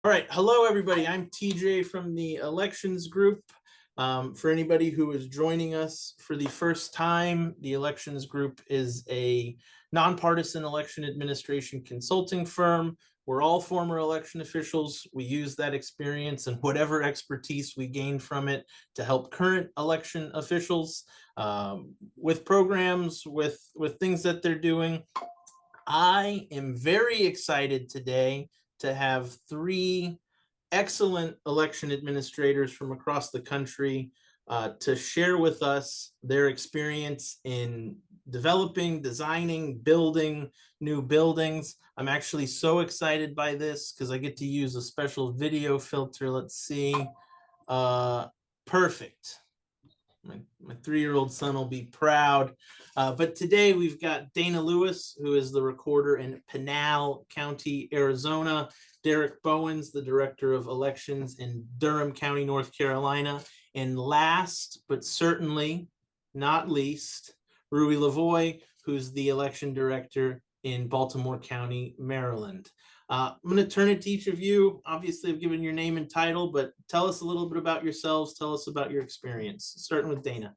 All right. Hello, everybody. I'm TJ from the elections group. For anybody who is joining us for the first time, the elections group is a nonpartisan election administration consulting firm. We're all former election officials. We use that experience and whatever expertise we gain from it to help current election officials with programs, with things that they're doing. I am very excited today to have three excellent election administrators from across the country to share with us their experience in developing, designing, building new buildings. I'm actually so excited by this because I get to use a special video filter. Let's see. Uh, Perfect. My 3-year-old son will be proud. But today we've got Dana Lewis, who is the recorder in Pinal County, Arizona. Derek Bowens, the director of elections in Durham County, North Carolina. And last but certainly not least, Rui Lavoie, who's the election director in Baltimore County, Maryland. I'm going to turn it to each of you. Obviously, I've given your name and title, but tell us a little bit about yourselves. Tell us about your experience, starting with Dana.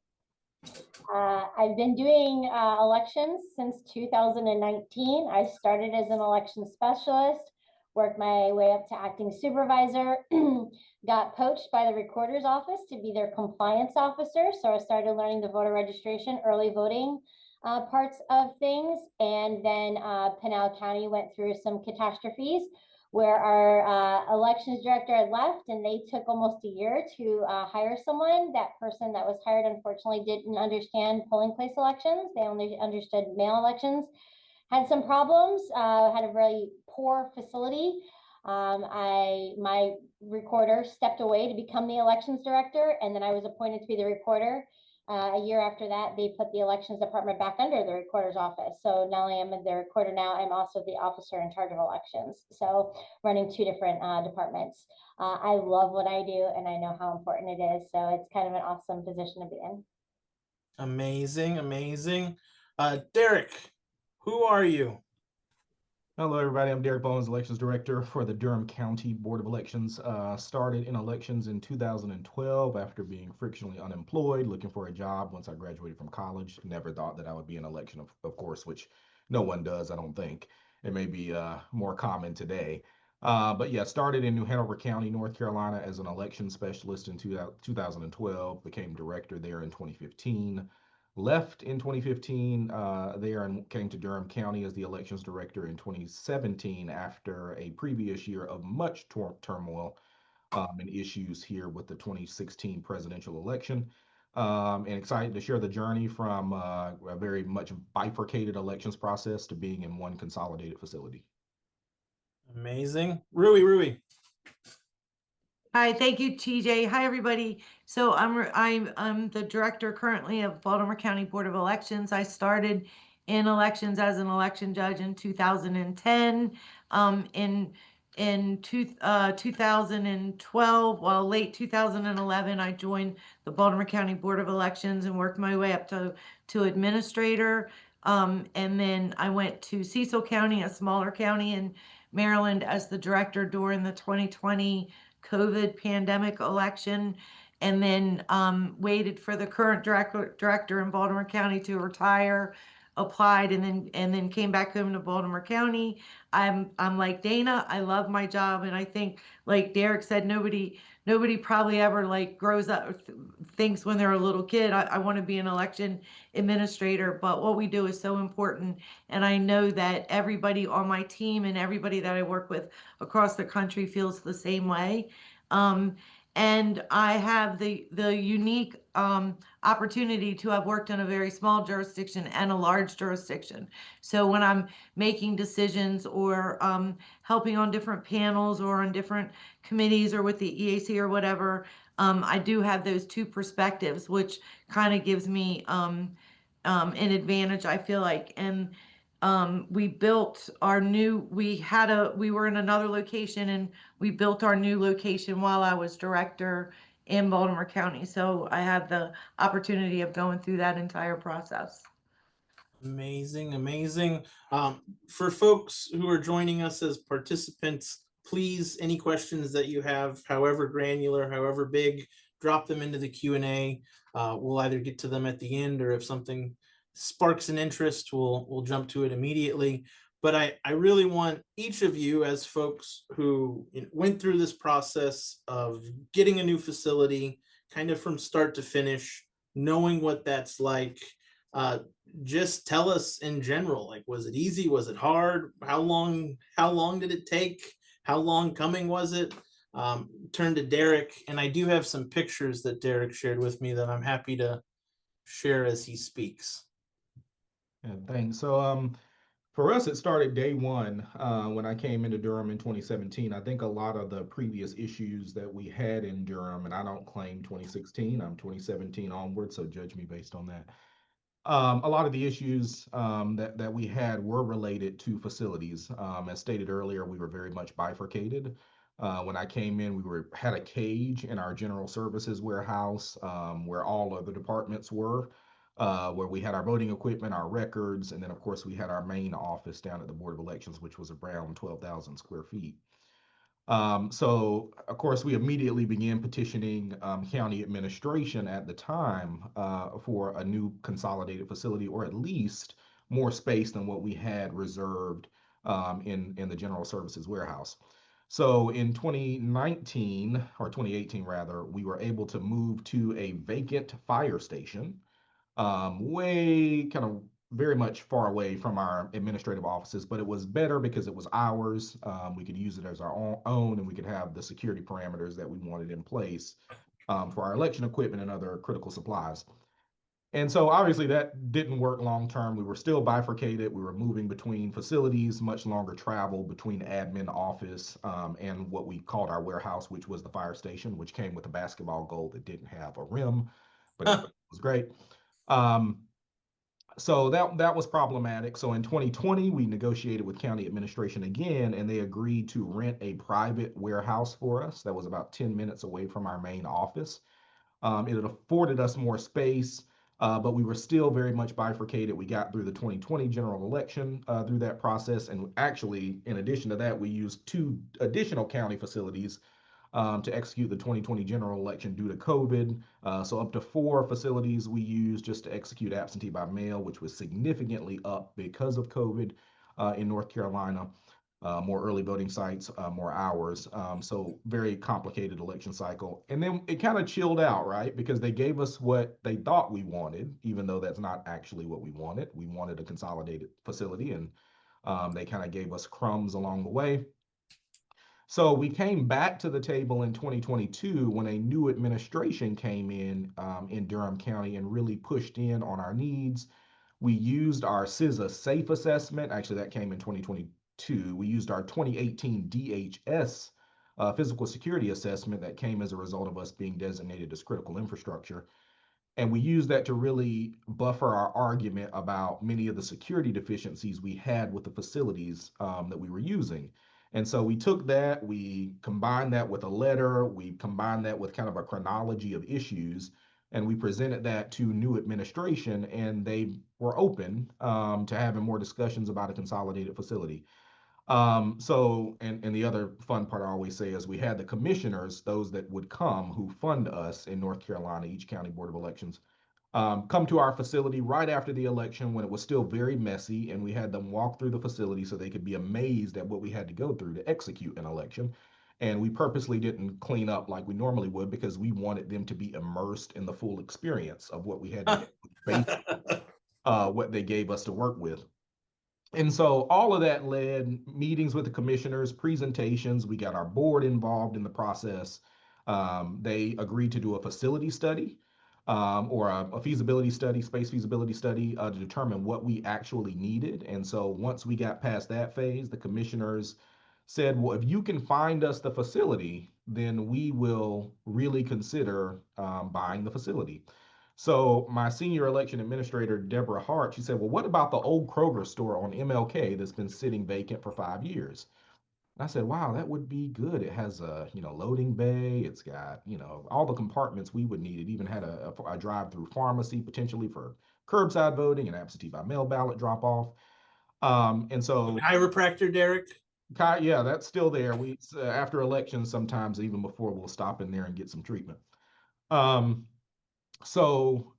I've been doing elections since 2019. I started as an election specialist, worked my way up to acting supervisor, got poached by the recorder's office to be their compliance officer. So I started learning the voter registration, early voting parts of things. And then Pinal County went through some catastrophes where our elections director had left and they took almost a year to hire someone. That person that was hired, unfortunately, didn't understand polling place elections. They only understood mail elections. Had some problems, had a really poor facility. My recorder stepped away to become the elections director, and then I was appointed to be the recorder. A year after that, they put the elections department back under the recorder's office. So not only am I the recorder now, I'm also the officer in charge of elections. So running two different departments. I love what I do, and I know how important it is. So it's kind of an awesome position to be in. Amazing, amazing. Derek, who are you? Hello, everybody. I'm Derek Bowens, Elections Director for the Durham County Board of Elections. Started in elections in 2012 after being frictionally unemployed, looking for a job once I graduated from college. Never thought that I would be in election, of course, which no one does, I don't think. It may be more common today. But yeah, started in New Hanover County, North Carolina as an election specialist in 2012, became director there in 2015. Left in 2015 there and came to Durham County as the elections director in 2017 after a previous year of much turmoil and issues here with the 2016 presidential election. And excited to share the journey from a very much bifurcated elections process to being in one consolidated facility. Amazing. Rui. Hi, thank you, TJ. Hi, everybody. So I'm the director currently of Baltimore County Board of Elections. I started in elections as an election judge in 2010. In 2012, well, late 2011, I joined the Baltimore County Board of Elections and worked my way up to administrator. And then I went to Cecil County, a smaller county in Maryland, as the director during the 2020 COVID pandemic election, and then waited for the current director in Baltimore County to retire, applied, and then came back home to Baltimore County. I'm like Dana. I love my job, and I think, like Derek said, nobody probably ever like grows up thinks when they're a little kid, I want to be an election administrator. But what we do is so important, and I know that everybody on my team and everybody that I work with across the country feels the same way. Um, and I have the unique opportunity to have worked in a very small jurisdiction and a large jurisdiction. So when I'm making decisions or helping on different panels or on different committees or with the EAC or whatever, I do have those two perspectives, which kind of gives me an advantage, I feel like. And we built our new, we were in another location and we built our new location while I was director in Baltimore County. So I had the opportunity of going through that entire process. Amazing, amazing. For folks who are joining us as participants please, any questions that you have, however granular, however big, drop them into the Q&A. We'll either get to them at the end, or if something sparks an interest, we'll jump to it immediately. But I really want each of you, as folks who went through this process of getting a new facility, kind of from start to finish, knowing what that's like, just tell us in general, like, was it easy? Was it hard? How long did it take? How long coming was it? Turn to Derek, and I do have some pictures that Derek shared with me that I'm happy to share as he speaks. Yeah, thanks. So for us, it started day one when I came into Durham in 2017. I think a lot of the previous issues that we had in Durham, and I don't claim 2016, I'm 2017 onward, so judge me based on that. A lot of the issues that we had were related to facilities. As stated earlier, we were very much bifurcated. When I came in, we had a cage in our general services warehouse where all of the departments were, where we had our voting equipment, our records, and then of course we had our main office down at the Board of Elections, which was around 12,000 square feet. So of course, we immediately began petitioning county administration at the time for a new consolidated facility, or at least more space than what we had reserved in the general services warehouse. So in 2019, or 2018 rather, we were able to move to a vacant fire station, way kind of very much far away from our administrative offices, but it was better because it was ours. We could use it as our own, and we could have the security parameters that we wanted in place for our election equipment and other critical supplies. And so obviously that didn't work long term. We were still bifurcated. We were moving between facilities, much longer travel between admin office and what we called our warehouse, which was the fire station, which came with a basketball goal that didn't have a rim, but it was great. So that was problematic. So in 2020, we negotiated with county administration again, and they agreed to rent a private warehouse for us that was about 10 minutes away from our main office. It afforded us more space, but we were still very much bifurcated. We got through the 2020 general election through that process. And actually, in addition to that, we used 2 additional county facilities to execute the 2020 general election due to COVID. So up to 4 facilities we used just to execute absentee by mail, which was significantly up because of COVID in North Carolina. More early voting sites, more hours. So very complicated election cycle. And then it kind of chilled out, right? Because they gave us what they thought we wanted, even though that's not actually what we wanted. We wanted a consolidated facility, and they kind of gave us crumbs along the way. So we came back to the table in 2022 when a new administration came in Durham County and really pushed in on our needs. We used our CISA SAFE assessment. Actually, that came in 2022. We used our 2018 DHS physical security assessment that came as a result of us being designated as critical infrastructure. And we used that to really buffer our argument about many of the security deficiencies we had with the facilities that we were using. And so we took that, we combined that with a letter, we combined that with kind of a chronology of issues, and we presented that to new administration, and they were open to having more discussions about a consolidated facility. And the other fun part I always say is we had the commissioners, those that would come who fund us in North Carolina, each county board of elections, come to our facility right after the election when it was still very messy, and we had them walk through the facility so they could be amazed at what we had to go through to execute an election. And we purposely didn't clean up like we normally would because we wanted them to be immersed in the full experience of what we had to do, basically what they gave us to work with. And so all of that led meetings with the commissioners, presentations. We got our board involved in the process. They agreed to do a facility study or a feasibility study, space feasibility study to determine what we actually needed. And so once we got past that phase, the commissioners said, well, if you can find us the facility, then we will really consider buying the facility. So my senior election administrator, Deborah Hart, she said, well, what about the old Kroger store on MLK that's been sitting vacant for 5 years? And I said, wow, that would be good. It has a, loading bay. It's got, all the compartments we would need. It even had a drive-through pharmacy potentially for curbside voting and absentee by mail ballot drop off. And so chiropractor, Derek. Yeah, that's still there. We after elections, sometimes even before, we'll stop in there and get some treatment. Um, so,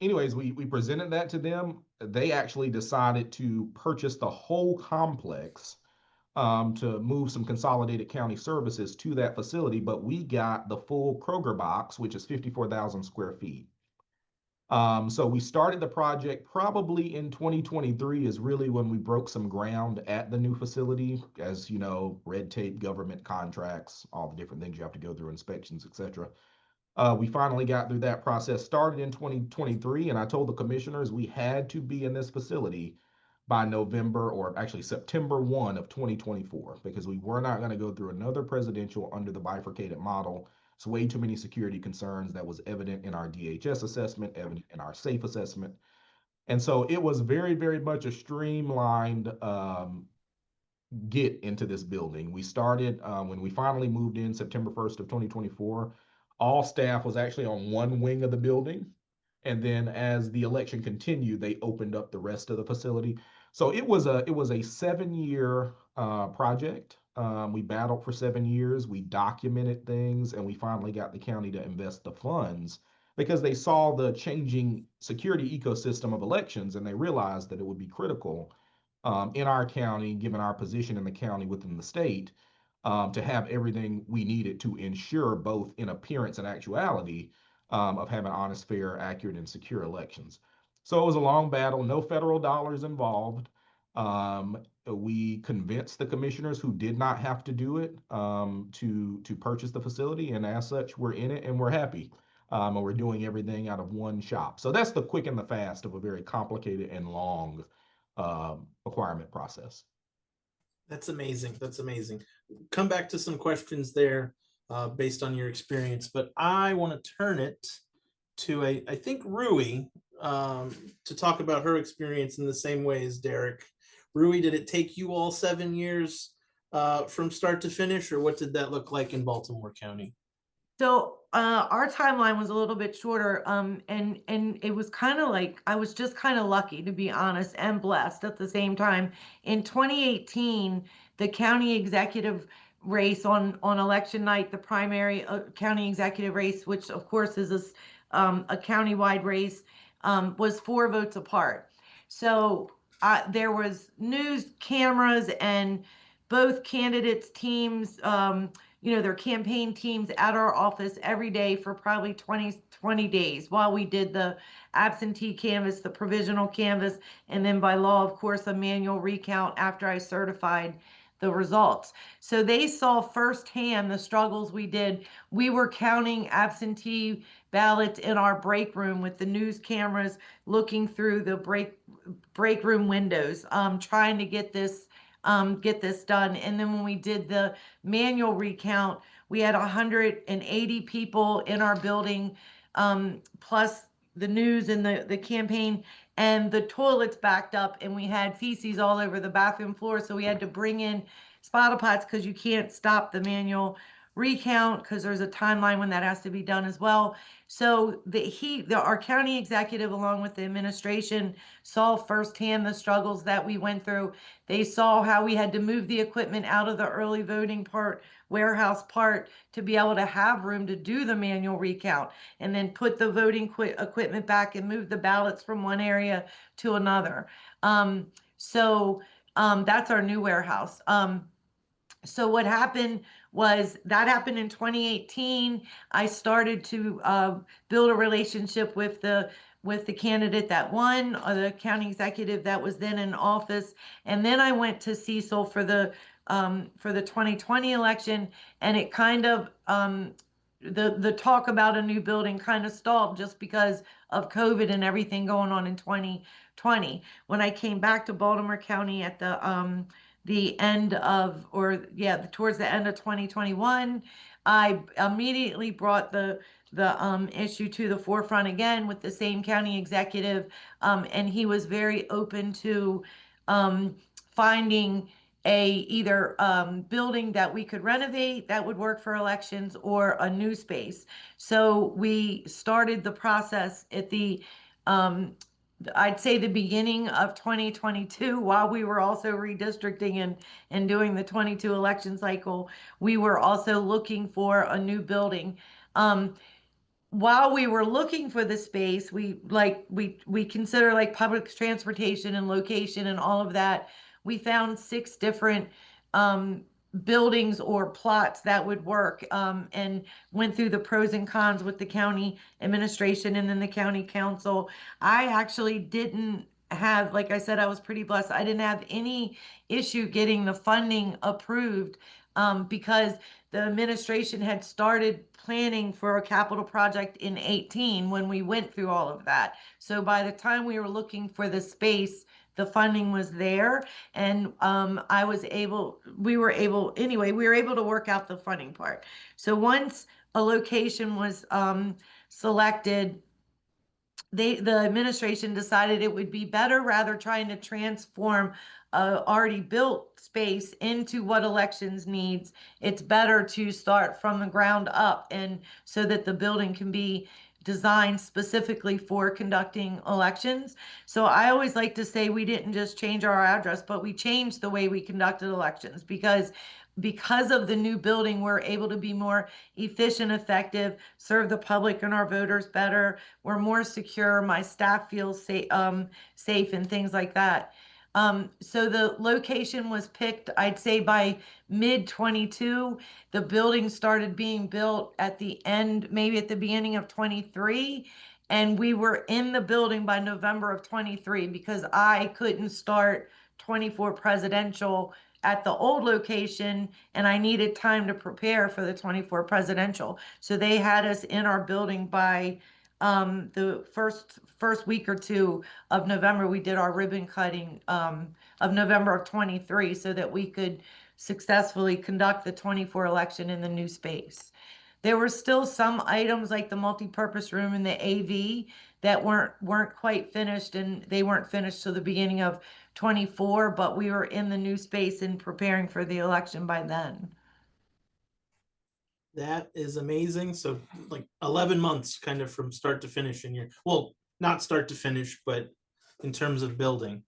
anyways, we presented that to them. They actually decided to purchase the whole complex to move some consolidated county services to that facility, but we got the full Kroger box, which is 54,000 square feet. So we started the project probably in 2023 is really when we broke some ground at the new facility. As you know, red tape, government contracts, all the different things you have to go through, inspections, etc. We finally got through that process, started in 2023, and I told the commissioners we had to be in this facility by November or actually September 1 of 2024 because we were not going to go through another presidential under the bifurcated model. It's way too many security concerns that was evident in our DHS assessment, evident in our SAFE assessment. And so it was very, very much a streamlined get into this building. We started when we finally moved in September 1st of 2024. All staff was actually on one wing of the building. And then as the election continued, they opened up the rest of the facility. So it was a 7-year project. We battled for 7 years. We documented things, and we finally got the county to invest the funds because they saw the changing security ecosystem of elections, and they realized that it would be critical in our county, given our position in the county within the state, to have everything we needed to ensure both in appearance and actuality of having honest, fair, accurate, and secure elections. So it was a long battle, no federal dollars involved. We convinced the commissioners who did not have to do it to purchase the facility, and as such, we're in it and we're happy. And we're doing everything out of one shop. So that's the quick and the fast of a very complicated and long acquirement process. That's amazing. That's amazing. Come back to some questions there based on your experience, but I want to turn it to I think Rui to talk about her experience in the same way as Derek. Rui, did it take you all 7 years from start to finish, or what did that look like in Baltimore County? So our timeline was a little bit shorter, and it was kind of like I was just kind of lucky, to be honest, and blessed at the same time. In 2018, the county executive race on election night, the primary county executive race, which of course is a county-wide race, was 4 votes apart. So there was news cameras and both candidates' teams. Their campaign teams at our office every day for probably 20 days while we did the absentee canvass, the provisional canvass, and then by law, of course, a manual recount after I certified the results. So they saw firsthand the struggles we did. We were counting absentee ballots in our break room with the news cameras looking through the break room windows, trying to get this done. And then when we did the manual recount, we had 180 people in our building, plus the news and the campaign, and the toilets backed up, and we had feces all over the bathroom floor. So we had to bring in spotter pots because you can't stop the manual recount because there's a timeline when that has to be done as well. So our county executive, along with the administration, saw firsthand the struggles that we went through. They saw how we had to move the equipment out of the early voting warehouse part, to be able to have room to do the manual recount, and then put the voting equipment back and move the ballots from one area to another. So that's our new warehouse. So what happened was that happened in 2018. I started to build a relationship with the candidate that won, or the county executive that was then in office, and then I went to Cecil for the 2020 election, and it kind of the talk about a new building kind of stalled just because of COVID and everything going on in 2020. When I came back to Baltimore County at the end of, towards the end of 2021, I immediately brought the issue to the forefront again with the same county executive, and he was very open to finding either building that we could renovate that would work for elections, or a new space. So we started the process at I'd say the beginning of 2022, while we were also redistricting and doing the 22 election cycle, we were also looking for a new building. While we were looking for the space, we consider like public transportation and location and all of that. We found 6 different buildings or plots that would work, and went through the pros and cons with the county administration and then the county council. I actually didn't have, like I said, I was pretty blessed. I didn't have any issue getting the funding approved, because the administration had started planning for a capital project in 18 when we went through all of that. So by the time we were looking for the space, the funding was there, and we were able to work out the funding part. So once a location was selected, the administration decided it would be better, rather trying to transform a already built space into what elections needs, it's better to start from the ground up, and so that the building can be designed specifically for conducting elections. So I always like to say we didn't just change our address, but we changed the way we conducted elections, because of the new building, we're able to be more efficient, effective, serve the public and our voters better. We're more secure. My staff feels safe and things like that. So the location was picked, I'd say by mid 22. The building started being built at the end, maybe at the beginning of 23. And we were in the building by November of 23, because I couldn't start 24 presidential at the old location, and I needed time to prepare for the 24 presidential. So they had us in our building by the first week or 2 of November. We did our ribbon cutting of November of 23, so that we could successfully conduct the 24 election in the new space. There were still some items like the multi-purpose room and the AV that weren't quite finished, and they weren't finished till the beginning of 24, but we were in the new space and preparing for the election by then. That is amazing. So like 11 months kind of from start to finish in your, well, not start to finish, but in terms of building.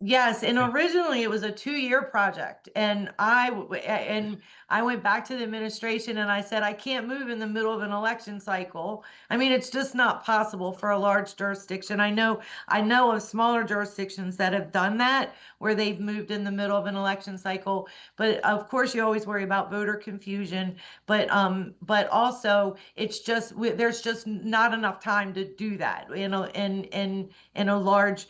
Yes, and originally it was a 2-year project, and I went back to the administration and I said, I can't move in the middle of an election cycle. I mean, it's just not possible for a large jurisdiction. I know of smaller jurisdictions that have done that, where they've moved in the middle of an election cycle. But of course, you always worry about voter confusion. But also it's just there's just not enough time to do that in a large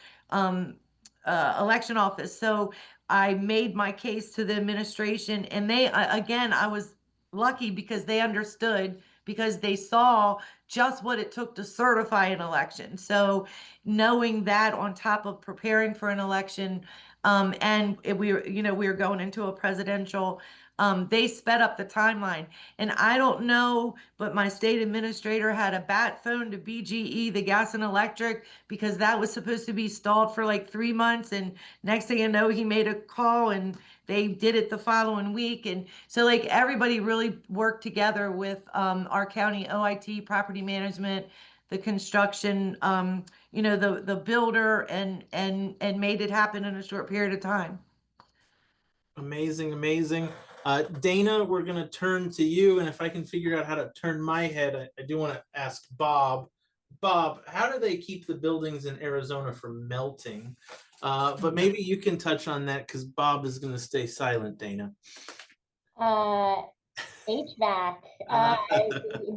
election office. So I made my case to the administration, and they, again, I was lucky because they understood, because they saw just what it took to certify an election. So knowing that on top of preparing for an election, and we were going into a presidential, they sped up the timeline. And I don't know, but my state administrator had a bat phone to BGE, the gas and electric, because that was supposed to be stalled for like 3 months. And next thing you know, he made a call and they did it the following week. And so like everybody really worked together with our county OIT, property management, the construction, the builder, and made it happen in a short period of time. Amazing, amazing. Dana, we're going to turn to you. And if I can figure out how to turn my head, I do want to ask Bob. Bob, how do they keep the buildings in Arizona from melting? But maybe you can touch on that, because Bob is going to stay silent, Dana. HVAC.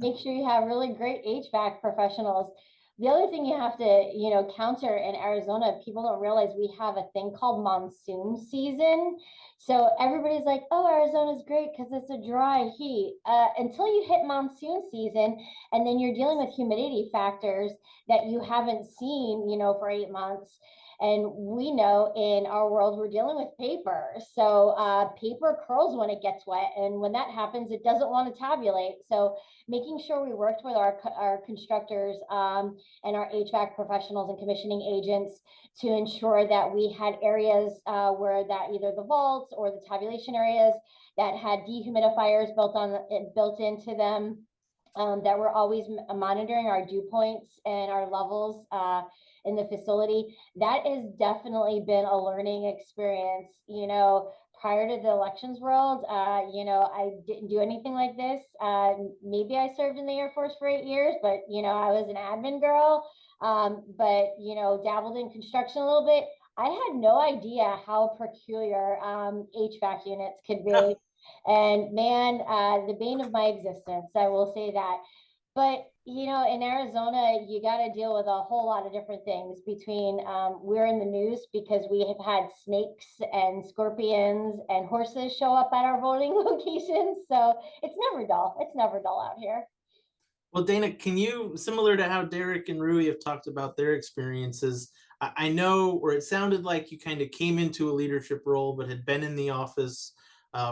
Make sure you have really great HVAC professionals. The other thing you have to, counter in Arizona, people don't realize we have a thing called monsoon season. So everybody's like, oh, Arizona's great because it's a dry heat. Until you hit monsoon season, and then you're dealing with humidity factors that you haven't seen, for 8 months. And we know in our world, we're dealing with paper. So paper curls when it gets wet. And when that happens, it doesn't want to tabulate. So making sure we worked with our constructors and our HVAC professionals and commissioning agents to ensure that we had areas where that either the vaults or the tabulation areas that had dehumidifiers built into them, that we're always monitoring our dew points and our levels in the facility. That has definitely been a learning experience. You know, prior to the elections world, you know, I didn't do anything like this. Maybe I served in the Air Force for 8 years, but, you know, I was an admin girl, but, you know, dabbled in construction a little bit. I had no idea how peculiar HVAC units could be. And man, the bane of my existence, I will say that. But, you know, in Arizona, you got to deal with a whole lot of different things between we're in the news because we have had snakes and scorpions and horses show up at our voting locations. So it's never dull. It's never dull out here. Well, Dana, can you, similar to how Derek and Rui have talked about their experiences, I know, or it sounded like you kind of came into a leadership role, but had been in the office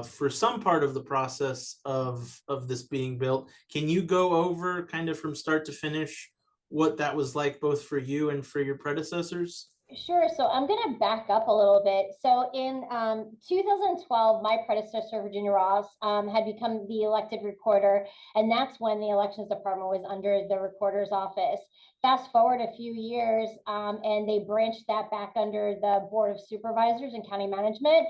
for some part of the process of this being built. Can you go over kind of from start to finish what that was like, both for you and for your predecessors? Sure. So I'm going to back up a little bit. So in 2012, my predecessor, Virginia Ross, had become the elected recorder, and that's when the elections department was under the recorder's office. Fast forward a few years, and they branched that back under the Board of Supervisors and County Management.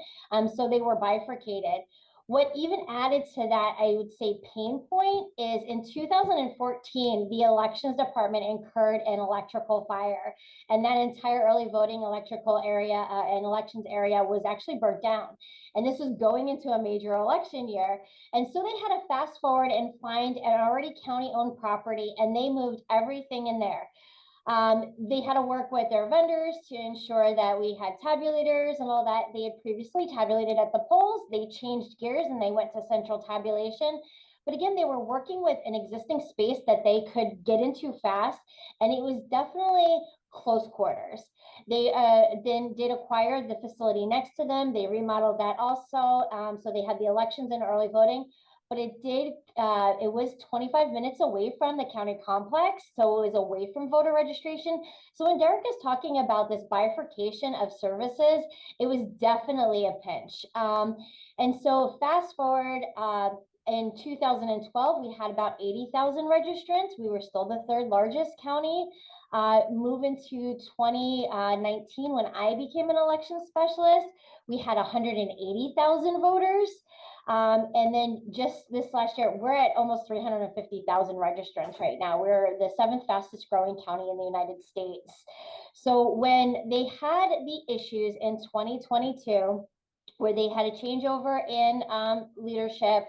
So they were bifurcated. What even added to that, I would say, pain point is in 2014, the elections department incurred an electrical fire, and that entire early voting electrical area and elections area was actually burnt down. And this was going into a major election year. And so they had to fast forward and find an already county-owned property, and they moved everything in there. They had to work with their vendors to ensure that we had tabulators and all that. They had previously tabulated at the polls. They changed gears and they went to central tabulation. But again, they were working with an existing space that they could get into fast. And it was definitely close quarters. They then did acquire the facility next to them. They remodeled that also. So they had the elections and early voting. But it was 25 minutes away from the county complex. So it was away from voter registration. So when Derek is talking about this bifurcation of services, it was definitely a pinch. And so fast forward, in 2012, we had about 80,000 registrants. We were still the third largest county. Move into 2019, when I became an election specialist, we had 180,000 voters. And then just this last year, we're at almost 350,000 registrants right now. We're the 7th fastest growing county in the United States. So when they had the issues in 2022, where they had a changeover in leadership,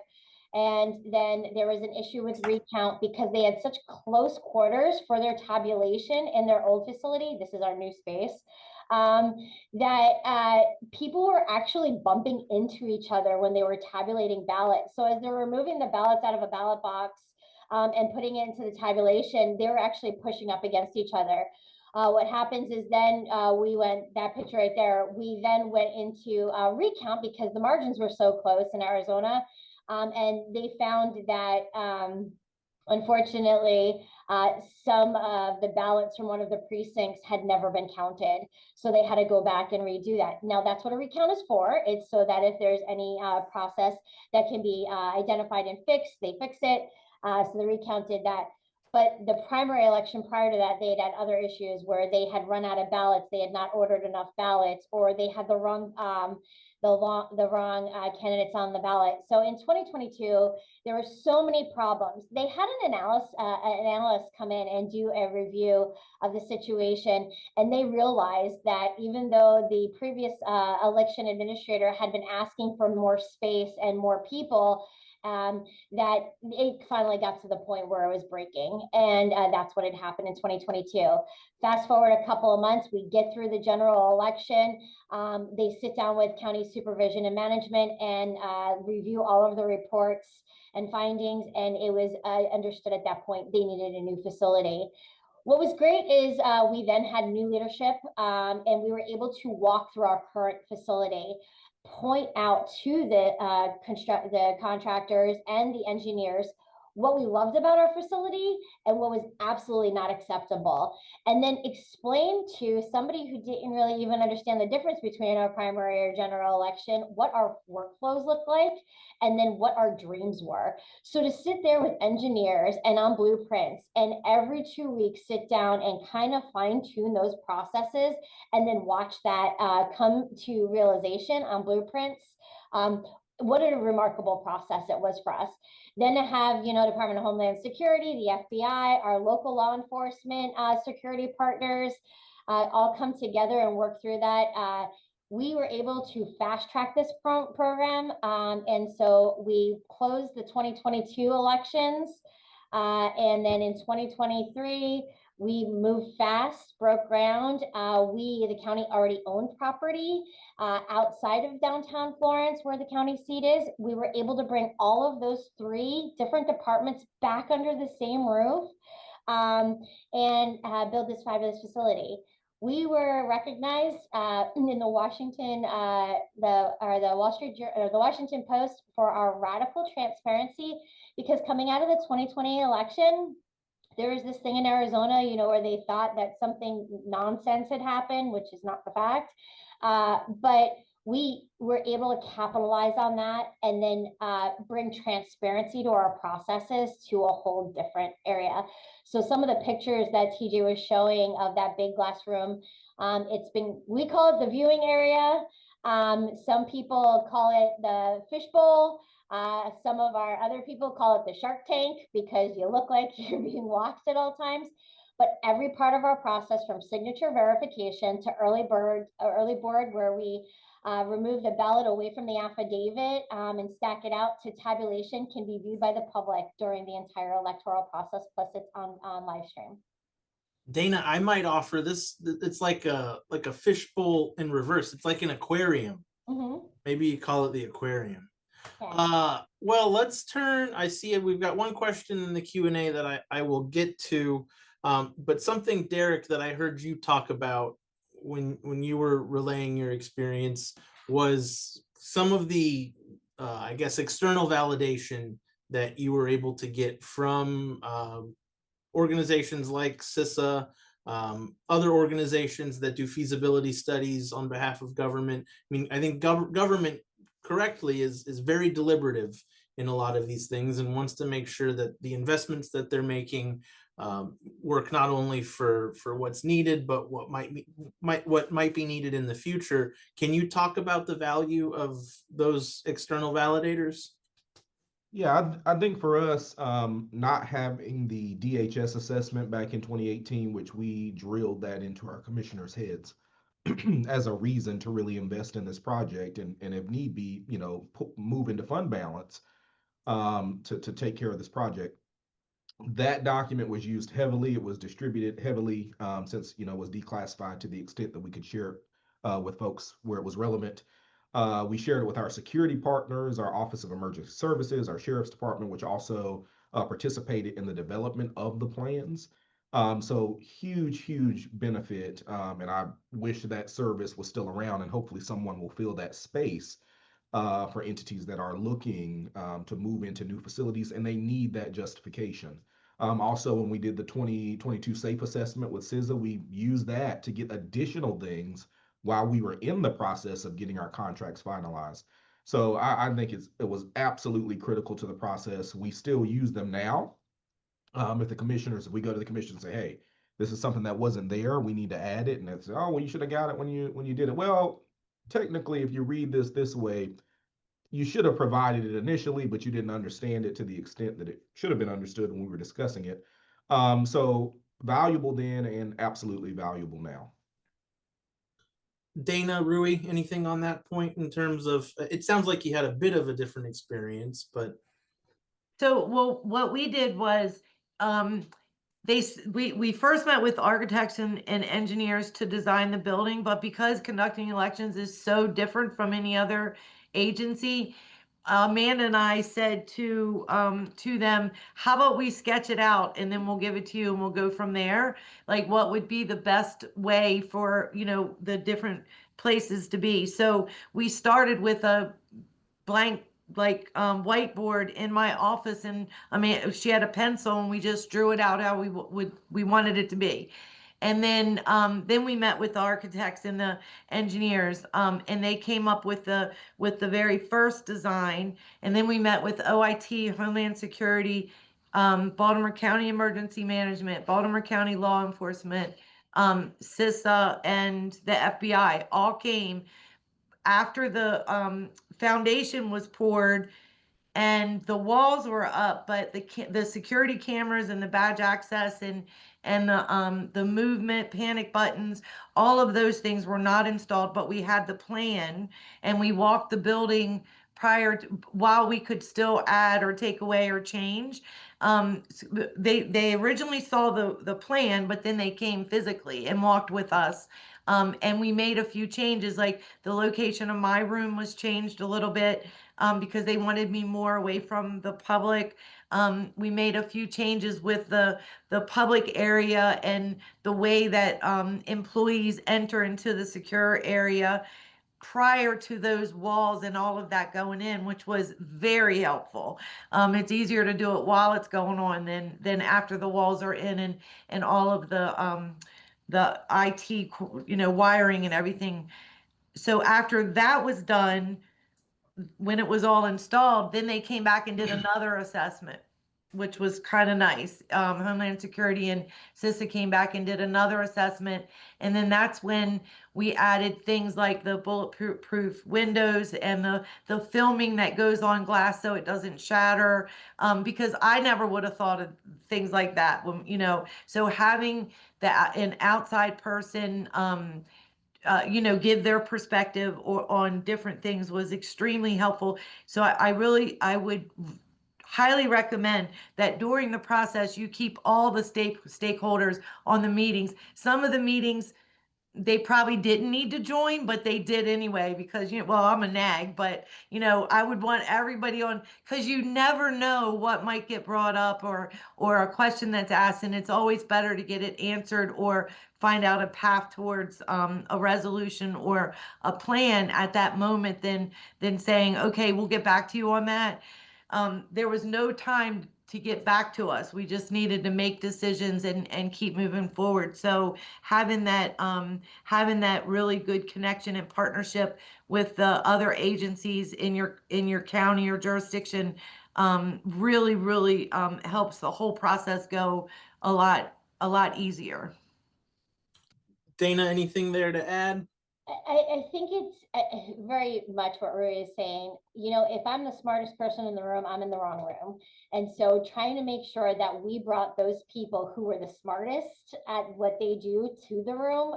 and then there was an issue with recount because they had such close quarters for their tabulation in their old facility. This is our new space. That people were actually bumping into each other when they were tabulating ballots. So as they're removing the ballots out of a ballot box and putting it into the tabulation, they were actually pushing up against each other. What happens is then that picture right there, we then went into recount because the margins were so close in Arizona. And they found that unfortunately, some of the ballots from one of the precincts had never been counted. So they had to go back and redo that. Now, that's what a recount is for. It's so that if there's any process that can be identified and fixed, they fix it. So the recount did that. But the primary election prior to that, they had other issues where they had run out of ballots, they had not ordered enough ballots, or they had the wrong candidates on the ballot. So in 2022, there were so many problems. They had an analyst come in and do a review of the situation, and they realized that even though the previous election administrator had been asking for more space and more people, that it finally got to the point where it was breaking. And that's what had happened in 2022. Fast forward a couple of months, we get through the general election. They sit down with county supervision and management and review all of the reports and findings. And it was understood at that point they needed a new facility. What was great is we then had new leadership and we were able to walk through our current facility, point out to the contractors and the engineers what we loved about our facility and what was absolutely not acceptable. And then explain to somebody who didn't really even understand the difference between our primary or general election, what our workflows look like, and then what our dreams were. So to sit there with engineers and on blueprints and every 2 weeks sit down and kind of fine tune those processes and then watch that come to realization on blueprints. What a remarkable process it was for us. Then to have, Department of Homeland Security, the FBI, our local law enforcement security partners all come together and work through that. We were able to fast track this program. And so we closed the 2022 elections. And then in 2023, we moved fast, broke ground. The county already owned property outside of downtown Florence, where the county seat is. We were able to bring all of those 3 different departments back under the same roof and build this fabulous facility. We were recognized in the Washington, the Washington Post for our radical transparency, because coming out of the 2020 election, there was this thing in Arizona, where they thought that something nonsense had happened, which is not the fact. But we were able to capitalize on that and then bring transparency to our processes to a whole different area. So some of the pictures that TJ was showing of that big glass room, we call it the viewing area. Some people call it the fishbowl. Some of our other people call it the Shark Tank because you look like you're being watched at all times. But every part of our process, from signature verification to early board, where we remove the ballot away from the affidavit and stack it out, to tabulation, can be viewed by the public during the entire electoral process. Plus, it's on live stream. Dana, I might offer this. It's like a fishbowl in reverse. It's like an aquarium. Mm-hmm. Maybe you call it the aquarium. Okay. Well, let's turn. I see it. We've got one question in the Q&A that I will get to. But something, Derek, that I heard you talk about when you were relaying your experience was some of the, I guess, external validation that you were able to get from organizations like CISA, other organizations that do feasibility studies on behalf of government. I mean, I think government correctly is very deliberative in a lot of these things and wants to make sure that the investments that they're making work not only for what's needed, but what might be needed in the future. Can you talk about the value of those external validators? Yeah, I think for us, not having the DHS assessment back in 2018, which we drilled that into our commissioners' heads as a reason to really invest in this project and if need be, move into fund balance to take care of this project. That document was used heavily. It was distributed heavily since it was declassified to the extent that we could share it with folks where it was relevant. We shared it with our security partners, our Office of Emergency Services, our Sheriff's Department, which also participated in the development of the plans. So huge benefit. And I wish that service was still around, and hopefully someone will fill that space for entities that are looking to move into new facilities, and they need that justification. Also, when we did the 2022 SAFE assessment with CISA, we used that to get additional things while we were in the process of getting our contracts finalized. So I think it was absolutely critical to the process. We still use them now. If we go to the commissioners and say, hey, this is something that wasn't there, we need to add it. And it's, oh, well, you should have got it when you did it. Well, technically, if you read this way, you should have provided it initially, but you didn't understand it to the extent that it should have been understood when we were discussing it. So valuable then and absolutely valuable now. Dana, Rui, anything on that point in terms of, it sounds like you had a bit of a different experience, but. So, well, what we did was, we first met with architects and engineers to design the building, but because conducting elections is so different from any other agency, Amanda and I said to them, how about we sketch it out and then we'll give it to you and we'll go from there. Like, what would be the best way for, the different places to be. So we started with a blank whiteboard in my office, and I mean, she had a pencil, and we just drew it out how we wanted it to be. And then we met with the architects and the engineers, and they came up with the very first design. And then we met with OIT, Homeland Security, Baltimore County Emergency Management, Baltimore County Law Enforcement, CISA, and the FBI all came after the foundation was poured and the walls were up, but the security cameras and the badge access and the movement panic buttons, all of those things were not installed. But we had the plan, and we walked the building while we could still add or take away or change. They originally saw the plan, but then they came physically and walked with us. And we made a few changes, like the location of my room was changed a little bit, because they wanted me more away from the public. We made a few changes with the public area and the way that employees enter into the secure area prior to those walls and all of that going in, which was very helpful. It's easier to do it while it's going on than after the walls are in, and all of the IT, wiring and everything. So after that was done, when it was all installed, then they came back and did another assessment, which was kind of nice. Homeland Security and CISA came back and did another assessment. And then that's when we added things like the bulletproof windows and the filming that goes on glass so it doesn't shatter. Because I never would have thought of things like that so having an outside person, give their perspective on different things was extremely helpful. So I would highly recommend that during the process, you keep all the stakeholders on the meetings. Some of the meetings, they probably didn't need to join, but they did anyway, because, well, I'm a nag, but, I would want everybody on, because you never know what might get brought up or a question that's asked, and it's always better to get it answered or find out a path towards a resolution or a plan at that moment than saying, okay, we'll get back to you on that. There was no time to get back to us. We just needed to make decisions and keep moving forward. So having that really good connection and partnership with the other agencies in your county or jurisdiction really helps the whole process go a lot easier. Dana, anything there to add? I think it's very much what Rui is saying. If I'm the smartest person in the room, I'm in the wrong room. And so trying to make sure that we brought those people who were the smartest at what they do to the room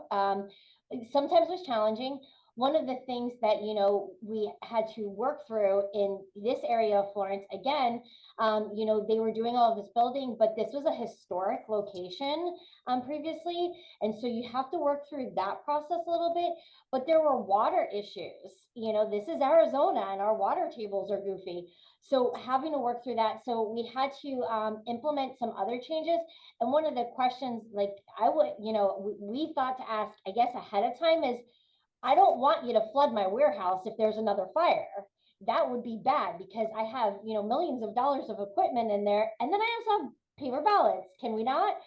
sometimes was challenging. One of the things that, we had to work through in this area of Florence, again, they were doing all of this building, but this was a historic location previously. And so you have to work through that process a little bit. But there were water issues. This is Arizona and our water tables are goofy. So having to work through that. So we had to implement some other changes. And one of the questions, like we thought to ask, I guess, ahead of time is, I don't want you to flood my warehouse if there's another fire. That would be bad because I have, millions of dollars of equipment in there. And then I also have paper ballots. Can we not?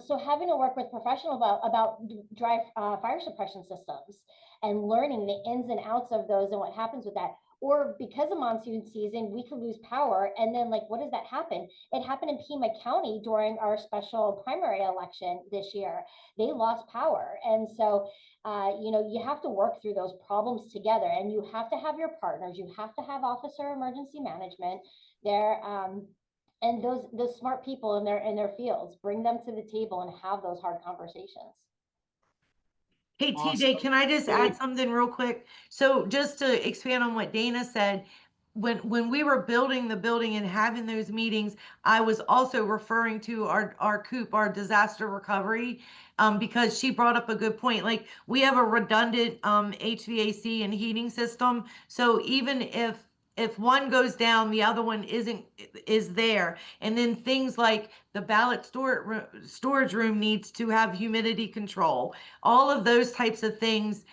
So having to work with professionals about dry fire suppression systems and learning the ins and outs of those and what happens with that. Or because of monsoon season, we could lose power. And then what does that happen? It happened in Pima County during our special primary election this year. They lost power. And so, you have to work through those problems together, and you have to have your partners. You have to have officer emergency management there. And those smart people in their fields, bring them to the table and have those hard conversations. Hey, Awesome. TJ, can I just add something real quick? So just to expand on what Dana said, when we were building the building and having those meetings, I was also referring to our COOP, our disaster recovery, because she brought up a good point. Like, we have a redundant HVAC and heating system. So even if one goes down, the other one is there. And then things like the ballot storage room needs to have humidity control. All of those types of things,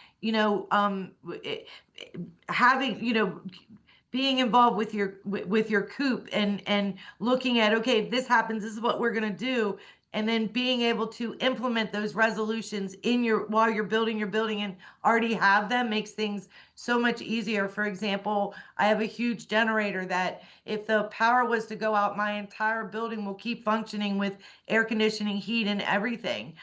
having, being involved with your coop and looking at, okay, if this happens, this is what we're going to do, and then being able to implement those resolutions in while you're building your building and already have them makes things so much easier. For example, I have a huge generator that if the power was to go out, my entire building will keep functioning with air conditioning, heat, and everything.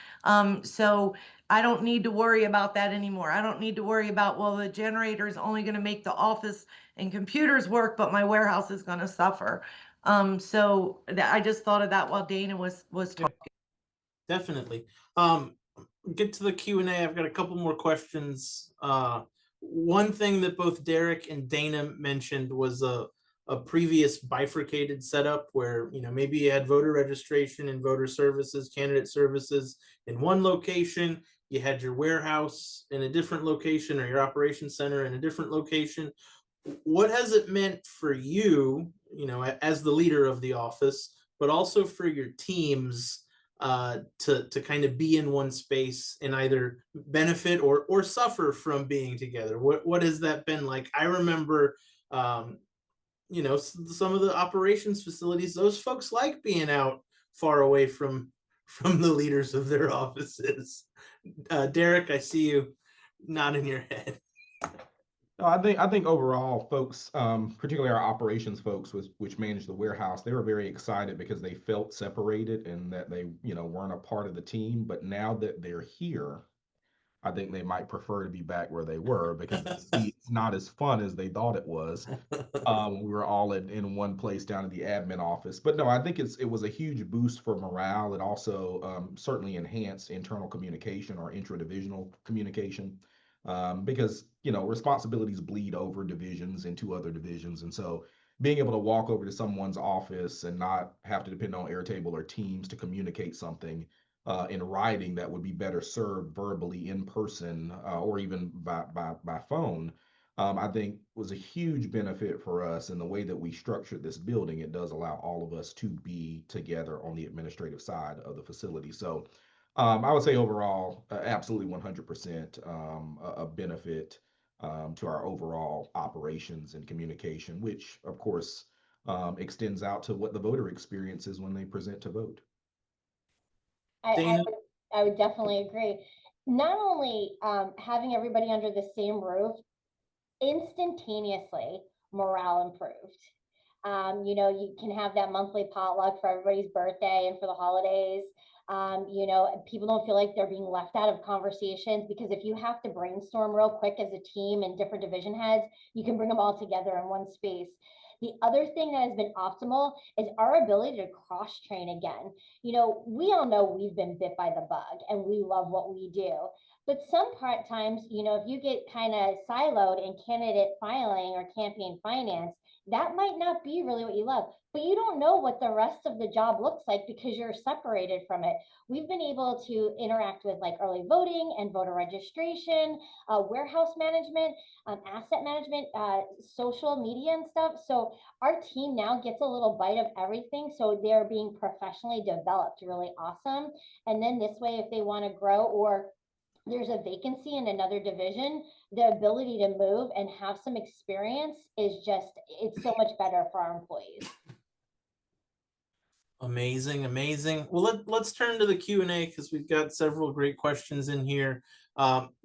So I don't need to worry about that anymore. I don't need to worry about, well, the generator is only going to make the office and computers work, but my warehouse is going to suffer. So I just thought of that while Dana was talking. Definitely. Get to the Q&A. I've got a couple more questions. One thing that both Derek and Dana mentioned was a previous bifurcated setup where, you know, maybe you had voter registration and voter services, candidate services in one location. You had your warehouse in a different location, or your operations center in a different location. What has it meant for you, you know, as the leader of the office, but also for your teams, to kind of be in one space and either benefit or suffer from being together? What has that been like? I remember, you know, some of the operations facilities, those folks like being out far away from the leaders of their offices. Derek, I see you nodding your head. No, I think overall, folks, particularly our operations folks, which manage the warehouse, they were very excited because they felt separated and that they, you know, weren't a part of the team. But now that they're here, I think they might prefer to be back where they were because they see it's not as fun as they thought it was. We were all in one place down in the admin office. But no, I think it was a huge boost for morale. It also certainly enhanced internal communication or intra-divisional communication, because, you know, responsibilities bleed over divisions into other divisions. And so being able to walk over to someone's office and not have to depend on Airtable or Teams to communicate something in writing that would be better served verbally in person, or even by phone, I think was a huge benefit for us in the way that we structured this building. It does allow all of us to be together on the administrative side of the facility. So I would say overall, absolutely 100% a benefit to our overall operations and communication, which of course extends out to what the voter experience is when they present to vote. Dana? I would definitely agree. Not only having everybody under the same roof, instantaneously morale improved. You know, you can have that monthly potluck for everybody's birthday and for the holidays. You know, people don't feel like they're being left out of conversations, because if you have to brainstorm real quick as a team and different division heads, you can bring them all together in one space. The other thing that has been optimal is our ability to cross train again. You know, we all know we've been bit by the bug and we love what we do. But times, you know, if you get kind of siloed in candidate filing or campaign finance, that might not be really what you love, but you don't know what the rest of the job looks like because you're separated from it. We've been able to interact with like early voting and voter registration, warehouse management, asset management, social media and stuff. So our team now gets a little bite of everything. So they're being professionally developed, really awesome. And then this way, if they want to grow or there's a vacancy in another division, the ability to move and have some experience is just, it's so much better for our employees. Amazing, amazing. Well, let's turn to the Q&A because we've got several great questions in here.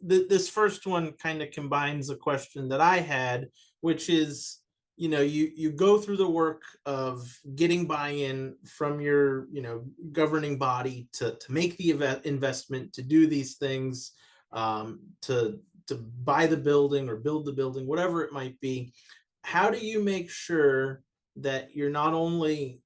This first one kind of combines a question that I had, which is, you know, you go through the work of getting buy-in from your, you know, governing body to make the investment, to do these things, to buy the building or build the building, whatever it might be. How do you make sure that you're not only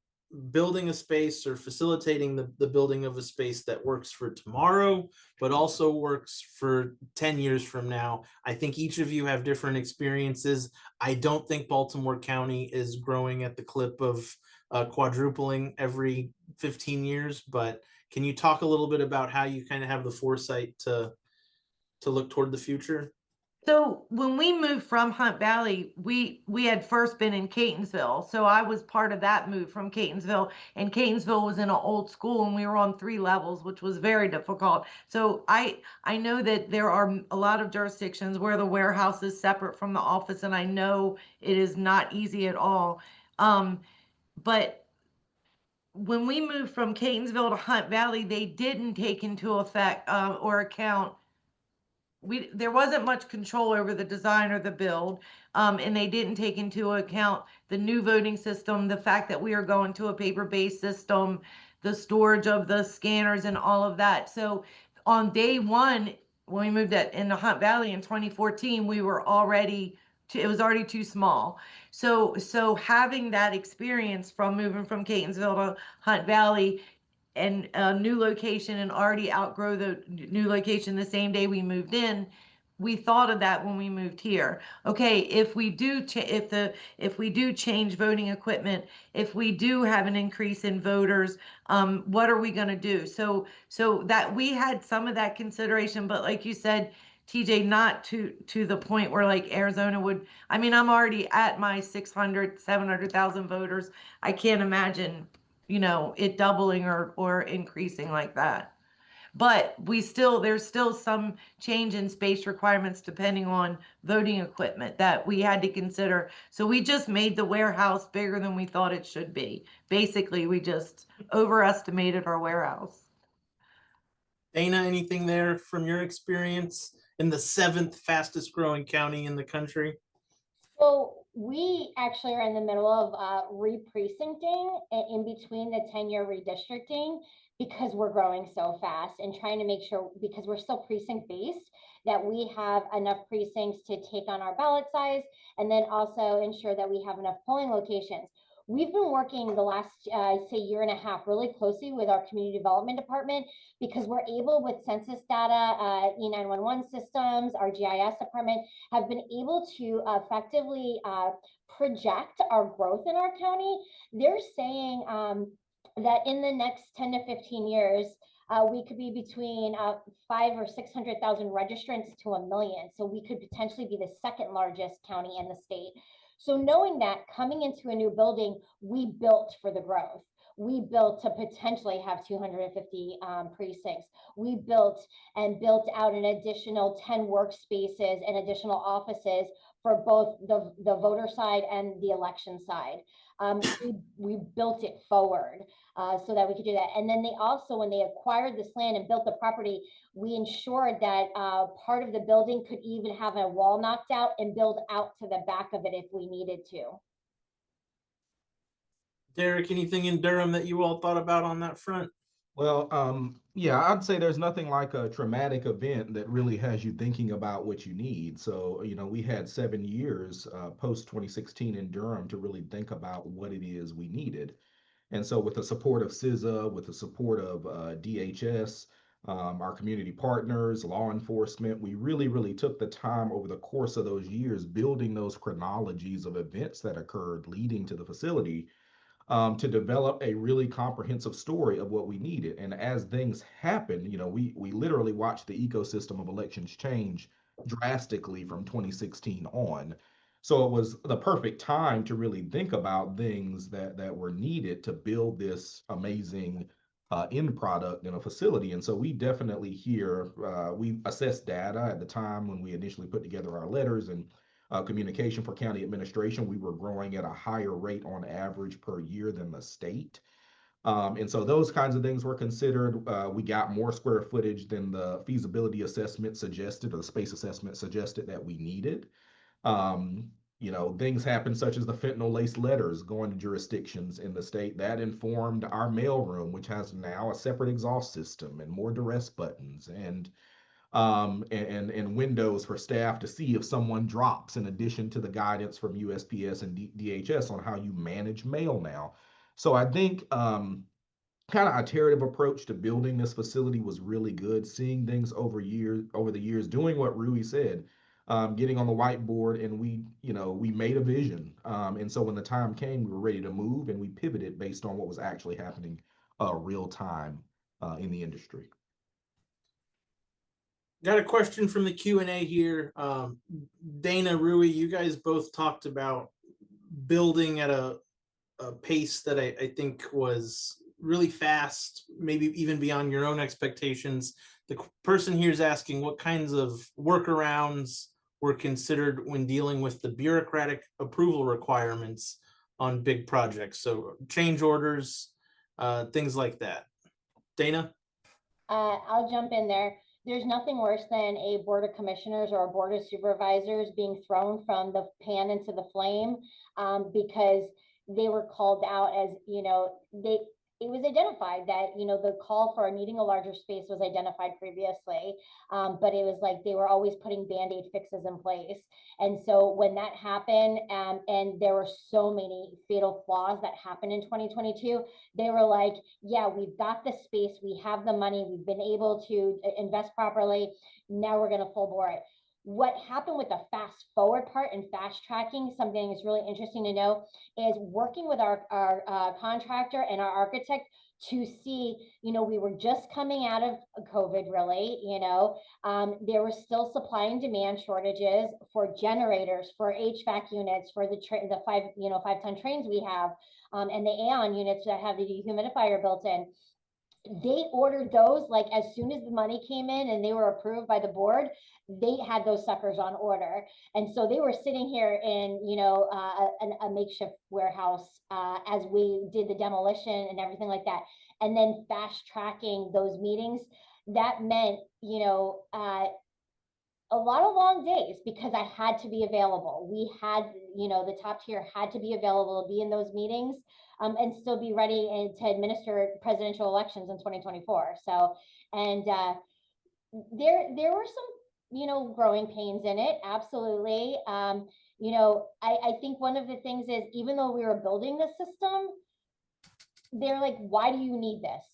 building a space or facilitating the building of a space that works for tomorrow, but also works for 10 years from now? I think each of you have different experiences. I don't think Baltimore County is growing at the clip of quadrupling every 15 years, but can you talk a little bit about how you kind of have the foresight to look toward the future? So when we moved from Hunt Valley, we had first been in Catonsville. So I was part of that move from Catonsville, and Catonsville was in an old school, and we were on 3 levels, which was very difficult. So I know that there are a lot of jurisdictions where the warehouse is separate from the office, and I know it is not easy at all. But when we moved from Catonsville to Hunt Valley, they didn't take into effect or account, there wasn't much control over the design or the build, and they didn't take into account the new voting system, the fact that we are going to a paper-based system, the storage of the scanners and all of that. So on day one, when we moved into Hunt Valley in 2014, we were already it was already too small. So having that experience from moving from Catonsville to Hunt Valley and a new location and already outgrow the new location the same day we moved in, we thought of that when we moved here. Okay, if we do if we do change voting equipment, if we do have an increase in voters, what are we going to do? So that we had some of that consideration, but like you said, TJ, not to the point where like Arizona would. I mean, I'm already at my 600, 700,000 voters. I can't imagine, it doubling or increasing like that. But there's still some change in space requirements depending on voting equipment that we had to consider. So we just made the warehouse bigger than we thought it should be. Basically, we just overestimated our warehouse. Dana, anything there from your experience in the 7th fastest growing county in the country? So we actually are in the middle of re-precincting in between the 10-year redistricting, because we're growing so fast, and trying to make sure, because we're still precinct based, that we have enough precincts to take on our ballot size, and then also ensure that we have enough polling locations. We've been working the last, say, year and a half really closely with our community development department, because we're able, with census data, E911 systems, our GIS department, have been able to effectively project our growth in our county. They're saying that in the next 10 to 15 years, we could be between 500,000 or 600,000 registrants to 1 million. So we could potentially be the second largest county in the state. So knowing that, coming into a new building, we built for the growth. We built to potentially have 250 precincts. We built out an additional 10 workspaces and additional offices for both the voter side and the election side. We built it forward so that we could do that. And then they also, when they acquired this land and built the property, we ensured that part of the building could even have a wall knocked out and build out to the back of it if we needed to. Derek, anything in Durham that you all thought about on that front? Well, yeah, I'd say there's nothing like a traumatic event that really has you thinking about what you need. So, we had 7 years post 2016 in Durham to really think about what it is we needed. And so, with the support of CISA, with the support of DHS, our community partners, law enforcement, we really, really took the time over the course of those years building those chronologies of events that occurred leading to the facility, to develop a really comprehensive story of what we needed. And as things happen, we literally watched the ecosystem of elections change drastically from 2016 on. So it was the perfect time to really think about things that were needed to build this amazing end product in a facility. And so we definitely we assessed data at the time when we initially put together our letters and communication for county administration. We were growing at a higher rate on average per year than the state. And so those kinds of things were considered. We got more square footage than the feasibility assessment suggested, or the space assessment suggested that we needed. Um, Things happen such as the fentanyl-laced letters going to jurisdictions in the state. That informed our mailroom, which has now a separate exhaust system and more duress buttons, and windows for staff to see if someone drops, in addition to the guidance from USPS and DHS on how you manage mail now. So I think kind of iterative approach to building this facility was really good. Seeing things over the years, doing what Rui said, getting on the whiteboard, and we made a vision. And so when the time came, we were ready to move, and we pivoted based on what was actually happening real time in the industry. Got a question from the Q&A here. Dana, Rui, you guys both talked about building at a pace that I think was really fast, maybe even beyond your own expectations. The person here is asking what kinds of workarounds were considered when dealing with the bureaucratic approval requirements on big projects. So change orders, things like that. Dana? I'll jump in there. There's nothing worse than a board of commissioners or a board of supervisors being thrown from the pan into the flame, because they were called out as, it was identified that, the call for needing a larger space was identified previously. But it was like they were always putting Band-Aid fixes in place. And so when that happened, and there were so many fatal flaws that happened in 2022, they were like, yeah, we've got the space, we have the money, we've been able to invest properly. Now we're going to full bore it. What happened with the fast forward part and fast tracking, something that's really interesting to know, is working with our contractor and our architect to see, we were just coming out of COVID, really, there were still supply and demand shortages for generators, for HVAC units, for the 5-ton trains we have, and the Aeon units that have the dehumidifier built in. They ordered those like as soon as the money came in and they were approved by the board. They had those suckers on order, and so they were sitting here in a makeshift warehouse as we did the demolition and everything like that, and then fast tracking those meetings. That meant a lot of long days because I had to be available. We had, the top tier had to be available to be in those meetings, and still be ready and to administer presidential elections in 2024. So, and there were some, growing pains in it. Absolutely. I think one of the things is, even though we were building the system, they're like, why do you need this?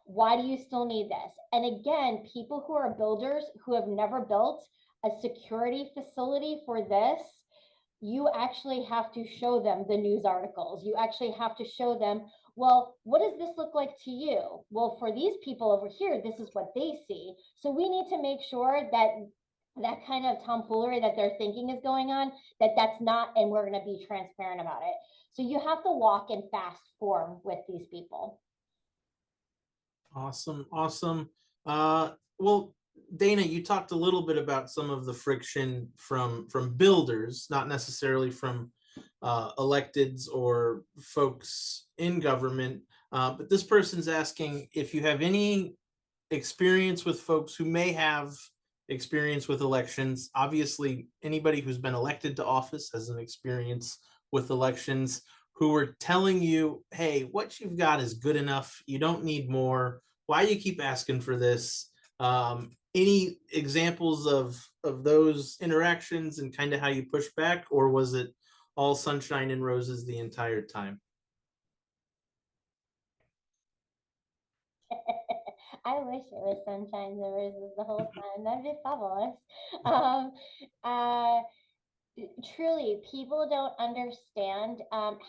Why do you still need this? And again, people who are builders who have never built a security facility for this, you actually have to show them the news articles. You actually have to show them, well, what does this look like to you? Well, for these people over here, this is what they see. So we need to make sure that that kind of tomfoolery that they're thinking is going on, that's not, and we're going to be transparent about it. So you have to walk in fast form with these people. Awesome. Awesome. Well, Dana, you talked a little bit about some of the friction from builders, not necessarily from electeds or folks in government. But this person's asking if you have any experience with folks who may have experience with elections. Obviously, anybody who's been elected to office has an experience with elections, who are telling you, hey, what you've got is good enough. You don't need more. Why do you keep asking for this? Any examples of those interactions and kind of how you push back, or was it all sunshine and roses the entire time? I wish it was sunshine and roses the whole time. That'd be fabulous. Truly, people don't understand,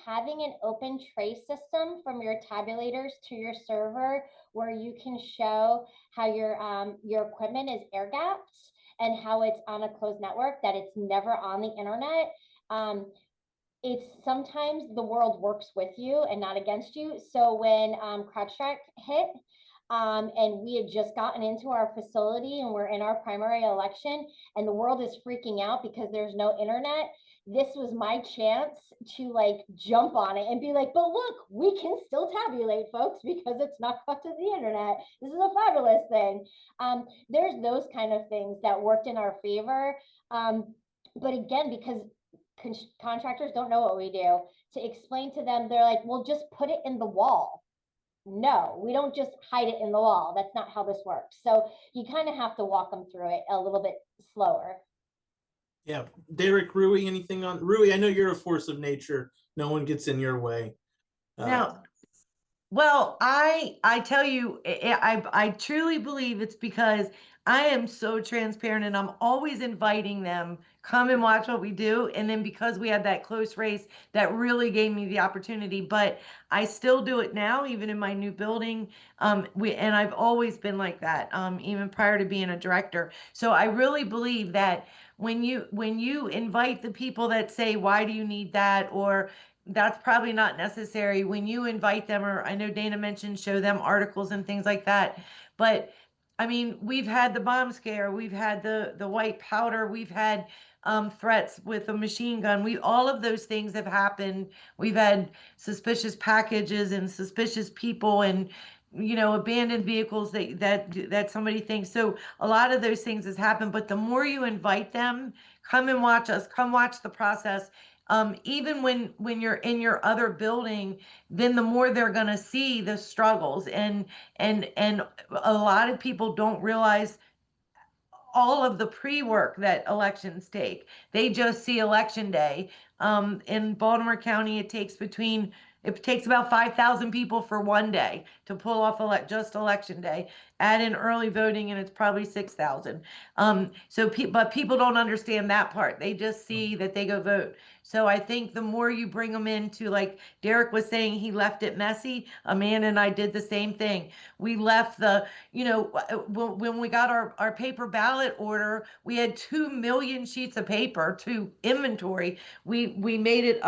having an open trace system from your tabulators to your server, where you can show how your equipment is air gapped and how it's on a closed network, that it's never on the internet. It's sometimes the world works with you and not against you. So when CrowdStrike hit, and we had just gotten into our facility and we're in our primary election and the world is freaking out because there's no internet, this was my chance to like jump on it and be like, but look, we can still tabulate, folks, because it's not cut to the internet. This is a fabulous thing. There's those kind of things that worked in our favor. But again, because contractors don't know what we do, to explain to them, they're like, well, just put it in the wall. No, we don't just hide it in the wall. That's not how this works. So you kind of have to walk them through it a little bit slower. Yeah. Derek, Rui, anything on Rui? I know you're a force of nature. No one gets in your way. Now, Well, I tell you, I truly believe it's because I am so transparent and I'm always inviting them, come and watch what we do. And then because we had that close race, that really gave me the opportunity. But I still do it now, even in my new building. And I've always been like that, even prior to being a director. So I really believe that when you invite the people that say, why do you need that? Or that's probably not necessary when you invite them, or I know Dana mentioned show them articles and things like that. But I mean, we've had the bomb scare, we've had the white powder, we've had threats with a machine gun. All of those things have happened. We've had suspicious packages and suspicious people and abandoned vehicles that somebody thinks. So a lot of those things has happened. But the more you invite them, come and watch us, come watch the process. Even when you're in your other building, then the more they're going to see the struggles, and a lot of people don't realize all of the pre-work that elections take. They just see election day. In Baltimore County, it takes about 5,000 people for one day to pull off just election day. Add in early voting, and it's probably 6,000. But people don't understand that part. They just see that they go vote. So I think the more you bring them into, like Derek was saying, he left it messy. Amanda and I did the same thing. We left when we got our paper ballot order, we had 2 million sheets of paper to inventory. We made it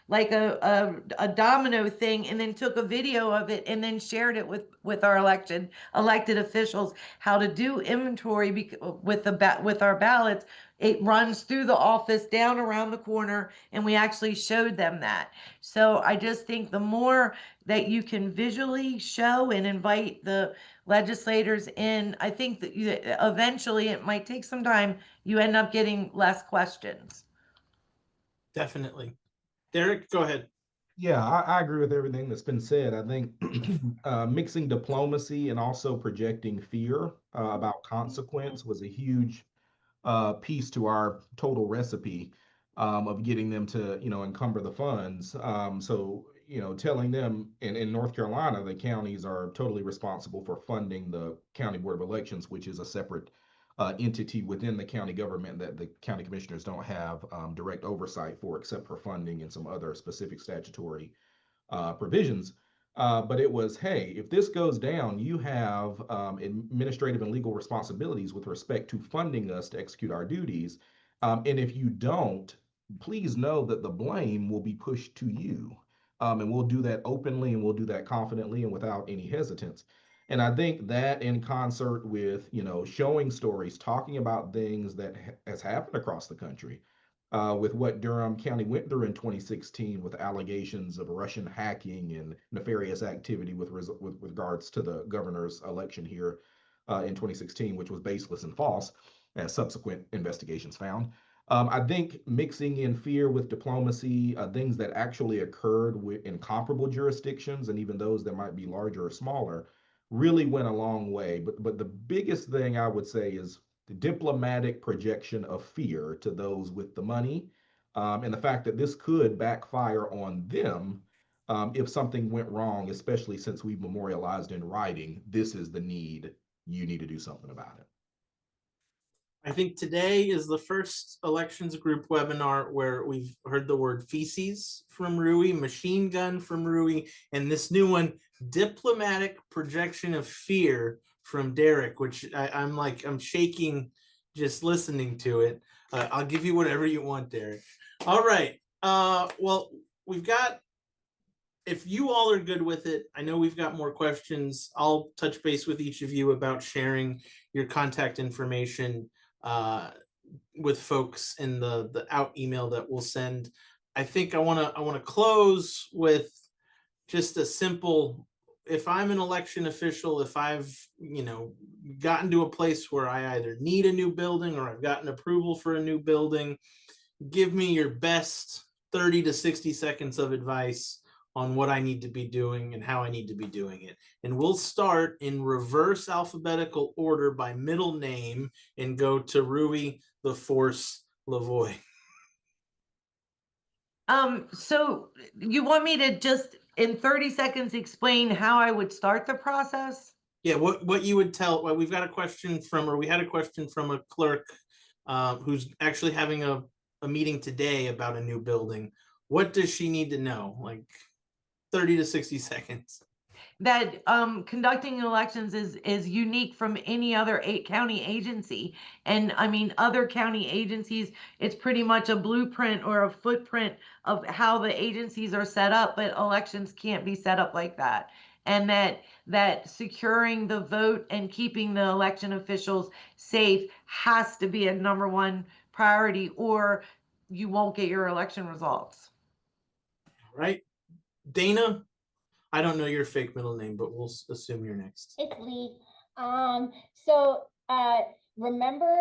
like a domino thing, and then took a video of it and then shared it with our elected officials how to do inventory with our ballots. It runs through the office down around the corner, and we actually showed them that. So I just think the more that you can visually show and invite the legislators in, I think that eventually, it might take some time, you end up getting less questions. Definitely. Derek, go ahead. Yeah, I agree with everything that's been said. I think mixing diplomacy and also projecting fear about consequence was a huge piece to our total recipe of getting them to, encumber the funds. So, telling them in North Carolina, the counties are totally responsible for funding the County Board of Elections, which is a separate entity within the county government that the county commissioners don't have direct oversight for, except for funding and some other specific statutory provisions. But it was, hey, if this goes down, you have administrative and legal responsibilities with respect to funding us to execute our duties. And if you don't, please know that the blame will be pushed to you. And we'll do that openly, and we'll do that confidently and without any hesitance. And I think that in concert with, showing stories, talking about things that has happened across the country, with what Durham County went through in 2016 with allegations of Russian hacking and nefarious activity with regards to the governor's election here in 2016, which was baseless and false, as subsequent investigations found. I think mixing in fear with diplomacy, things that actually occurred in comparable jurisdictions, and even those that might be larger or smaller, really went a long way. But the biggest thing I would say is the diplomatic projection of fear to those with the money, and the fact that this could backfire on them if something went wrong, especially since we've memorialized in writing, this is the need, you need to do something about it. I think today is the first elections group webinar where we've heard the word feces from Rui, machine gun from Rui, and this new one, diplomatic projection of fear from Derek, which I'm shaking just listening to it. I'll give you whatever you want, Derek. All right. Well, if you all are good with it, I know we've got more questions. I'll touch base with each of you about sharing your contact information with folks in the out email that we'll send. I think I want to close with just a simple, if I'm an election official, if I've gotten to a place where I either need a new building or I've gotten approval for a new building, give me your best 30 to 60 seconds of advice on what I need to be doing and how I need to be doing it. And we'll start in reverse alphabetical order by middle name and go to Rui the Force Lavoie. So you want me to just in 30 seconds explain how I would start the process? Yeah, what you would tell, well, we've got a question from, or we had a question from a clerk who's actually having a meeting today about a new building. What does she need to know? Like 30 to 60 seconds. That conducting elections is unique from any other county agency. And I mean, other county agencies, it's pretty much a blueprint or a footprint of how the agencies are set up, but elections can't be set up like that. And that securing the vote and keeping the election officials safe has to be a #1 priority, or you won't get your election results. Right? Dana, I don't know your fake middle name, but we'll assume you're next. It's Lee. So remember,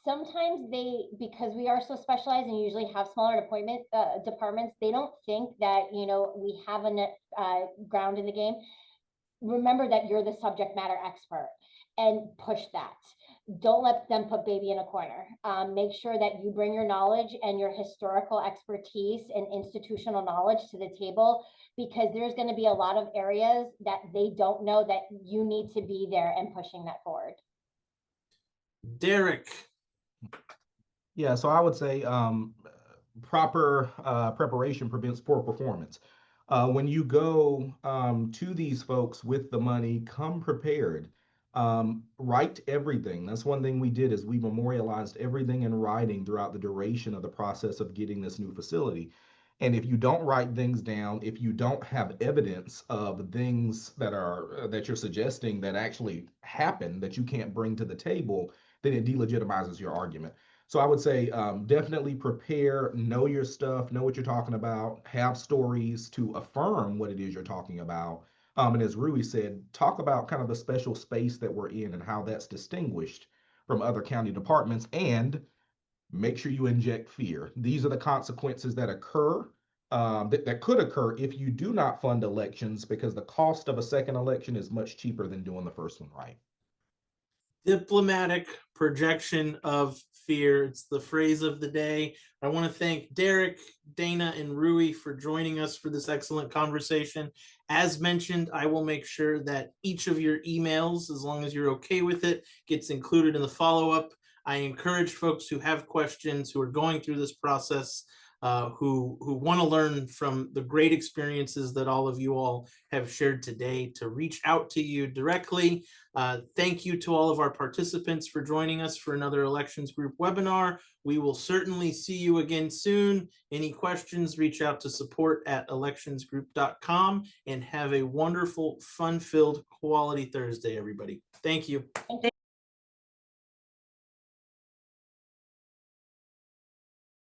sometimes because we are so specialized and usually have smaller departments, they don't think that, we have enough ground in the game. Remember that you're the subject matter expert and push that. Don't let them put baby in a corner. Make sure that you bring your knowledge and your historical expertise and institutional knowledge to the table, because there's going to be a lot of areas that they don't know that you need to be there and pushing that forward. Derek. Yeah, so I would say proper preparation prevents poor performance. When you go to these folks with the money, come prepared. Write everything. That's one thing we did, is we memorialized everything in writing throughout the duration of the process of getting this new facility. And if you don't write things down, if you don't have evidence of things that you're suggesting that actually happen that you can't bring to the table, then it delegitimizes your argument. So I would say definitely prepare, know your stuff, know what you're talking about, have stories to affirm what it is you're talking about. And as Rui said, talk about kind of the special space that we're in and how that's distinguished from other county departments, and make sure you inject fear. These are the consequences that occur, that could occur if you do not fund elections, because the cost of a second election is much cheaper than doing the first one right. Diplomatic projection of fear. It's the phrase of the day. I want to thank Derek, Dana, and Rui for joining us for this excellent conversation. As mentioned, I will make sure that each of your emails, as long as you're okay with it, gets included in the follow-up. I encourage folks who have questions, who are going through this process, who want to learn from the great experiences that all of you all have shared today, to reach out to you directly. Thank you to all of our participants for joining us for another Elections Group webinar. We will certainly see you again soon. Any questions, reach out to support@electionsgroup.com, and have a wonderful, fun-filled, quality Thursday, everybody. Thank you. Thank you.